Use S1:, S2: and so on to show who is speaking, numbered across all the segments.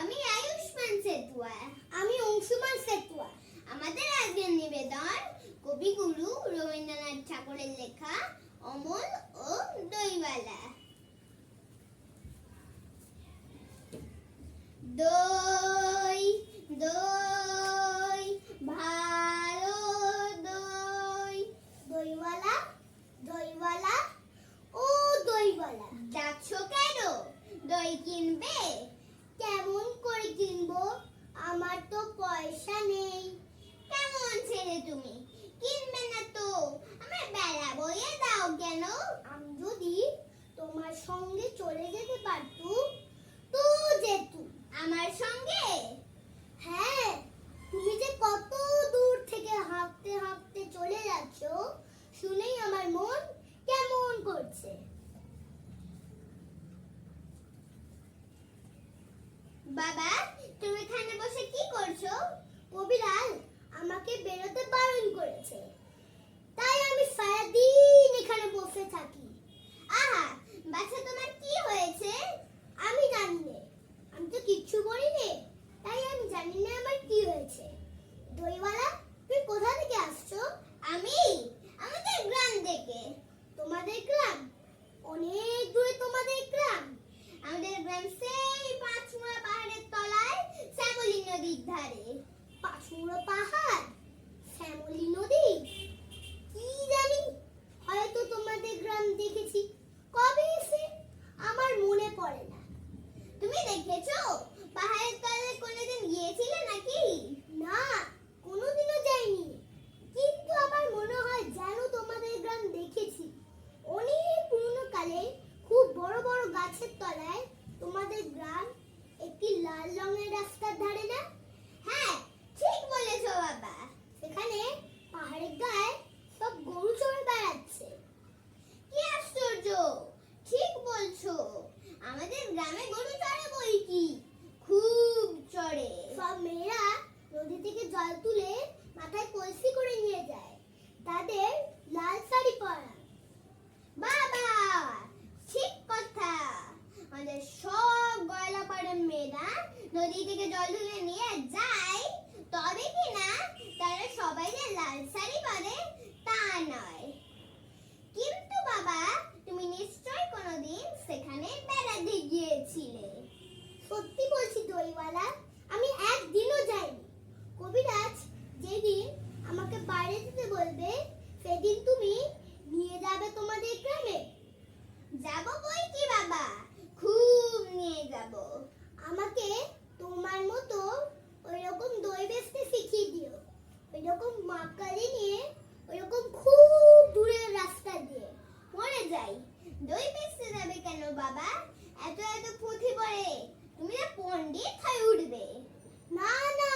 S1: আমি আয়ুষ্মান সেতুয়া। আমি অংশুমান সেতুয়া। আমাদের আজকের নিবেদন কবিগুরু রবীন্দ্রনাথ ঠাকুরের লেখা অমল ও দইওয়ালা। দই দই ভালো দই, দইওয়ালা দইওয়ালা ও দইওয়ালা ডাকছো কেন? দই কিনবে? কেমন করে কিনবো? আমার তো পয়সা নেই। কেমন ছেলে তুমি, কিনবে না তো আমার বেলা বইয়ে দাও কেন? আমি যদি তোমার সঙ্গে চলে যেতে পারতুম তো যেতুম। আমার সঙ্গে? হ্যাঁ, তুমি যে কত দূর থেকে হাঁটতে হাঁটতে চলে যাচ্ছ শুনেই আমার মন কেমন করছে। বাবা, তুমি এখানে বসে কি করছো? কবিরাজ আমাকে বেরোতে বারণ করেছে, তাই আমি সারাদিন এখানে বসে থাকি। আহা, বাচ্চা তোমার কি হয়েছে? আমি জানি না, আমি তো কিচ্ছু করিনি, তাই আমি জানি না আমার কি হয়েছে। দইওয়ালা, তুমি কোথা থেকে আসছো? আমি আমাদের গ্রাম থেকে। তোমাদের গ্রাম? অনেক দূরে তোমাদের গ্রাম? আমাদের গ্রাম সেই পাঁচমুড়া পাহাড়ের তলায় শ্যামলী নদীর ধারে। পাঁচমুড়া পাহাড়, শ্যামলী নদী, কি জানি, হয়তো তোমাদের গ্রাম দেখেছি। কবে এসে আমার মনে পড়ে না। তুমি দেখেছো? পাহাড়ের তলায় কোনোদিন গিয়েছিলে নাকি? না, কোনোদিনও যাইনি, কিন্তু আমার মনে হয় যেন তোমাদের গ্রাম দেখেছি। অনেক পুরনো কালে খুব বড় বড় গাছের তলায় তোমাদের গ্রাম, একটি লাল রঙের রাস্তার ধারে না? হ্যাঁ, ঠিক বলেছো বাবা। সেখানে পাহাড়ের গায়ে সব গরু চড়ে বেড়াচ্ছে। কি আশ্চর্য, ঠিক বলছো, আমাদের গ্রামে গরু চড়ে বই কি, খুব চড়ে। সব মেয়েরা নদী থেকে জল তুলে মাথায় কলসি করে নিয়ে যায়, তাদের লাল শাড়ি পরা। বাবা, ঠিক কথা, আমাদের সব গয়লাপাড়ার মেয়েরা নদী থেকে জল তুলে নিয়ে যায়, তবে কি না তারা সবাই যে লাল শাড়ি পরে তা নয়। কিন্তু বাবা, তুমি নিশ্চয় কোনোদিন সেখানে বেড়াতে গিয়েছিলে। সত্যি বলছি দইওয়ালা, আমি একদিনও যাইনি। কবিরাজ যেদিন আমাকে বাইরে যেতে বলবে সেদিন তুমি নিয়ে যাবে তোমাদের গ্রামে। যাব বই কি বাবা, খুব নিয়ে যাব। আমাকে তোমার মতো ওইরকম দই বেচতে শিখিয়ে দিও, ওইরকম মাকালি নিয়ে, ওইরকম খুব দূরের রাস্তা দিয়ে মরে যাই। দই বেচতে যাবে কেন বাবা? এত এত পুঁথি পড়ে তুমি না পণ্ডিত হয়ে উঠবে। না না,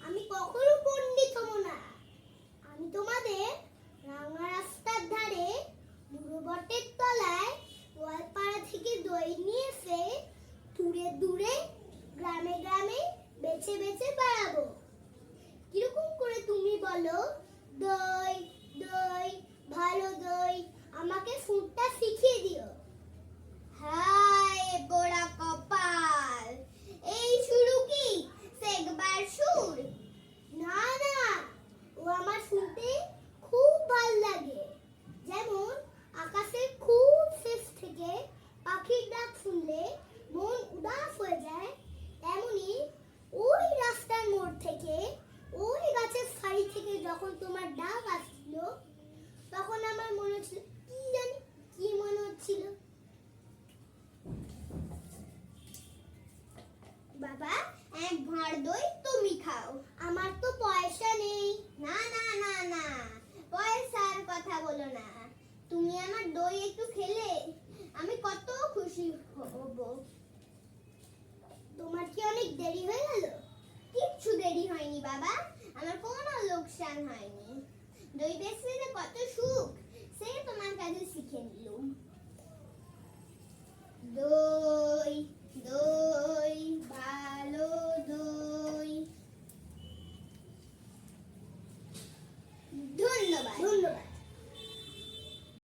S1: আমি কখনো পণ্ডিত হব না। আমি তোমাদের রাঙা রাস্তার ধারে বুড়ো বটের তলায় গোয়ালপাড়া থেকে দই নিয়ে এসে দূরে দূরে গ্রামে গ্রামে বেছে বেছে বেড়াবো। কিরকম করে তুমি বলো? দই দই ভালো দই, আমাকে সুরটা শিখিয়ে দিও। হায় পোড়া কপাল, এই শুরু কি শেখবার সুর? না না, ও আমার শুনতে খুব ভাল লাগে। যেমন আকাশের খুব শেষ থেকে পাখির ডাক শুনলে মন উদাস হয়ে যায়, তেমনি ওই রাস্তার মোড় থেকে, ওই গাছের সারি থেকে যখন তোমার ডাক আসছিল, তখন আমার মনে হচ্ছিল, কি জানি কি মনে হচ্ছিল। বাবা, এক ভাঁড় দই তুমি খাও। আমার তো পয়সা নেই। না না না না, পয়সার কথা বলো না। তুমি আমার দই একটু খেলে আমি কত খুশি হব। তোমার কি অনেক দেরি হয়ে গেল? কিচ্ছু দেরি হয়নি বাবা, আমার কোনো লোকসান হয়নি। দই বেচলে যে কত সুখ সে তোমার কাছে শিখে নিলুম। দই